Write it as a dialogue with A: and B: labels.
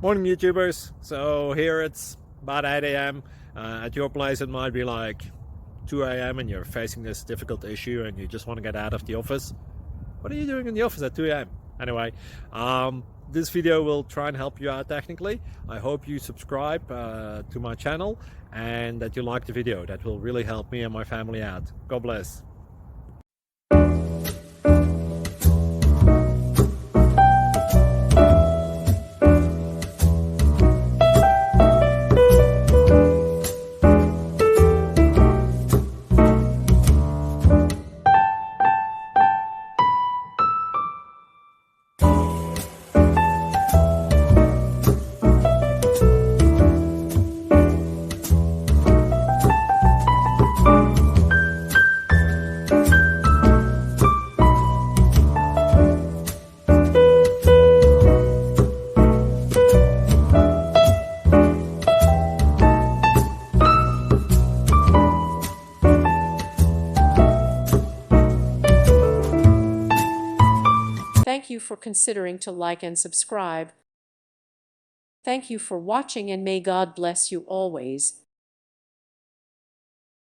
A: Morning YouTubers. So here it's about 8 a.m. At your place it might be like 2 a.m. and you're facing this difficult issue and you just want to get out of the office. What are you doing in the office at 2 a.m.? Anyway, this video will try and help you out technically. I hope you subscribe to my channel and that you like the video. That will really help me and my family out. God bless.
B: Thank you for considering to like and subscribe. Thank you for watching and may God bless you always.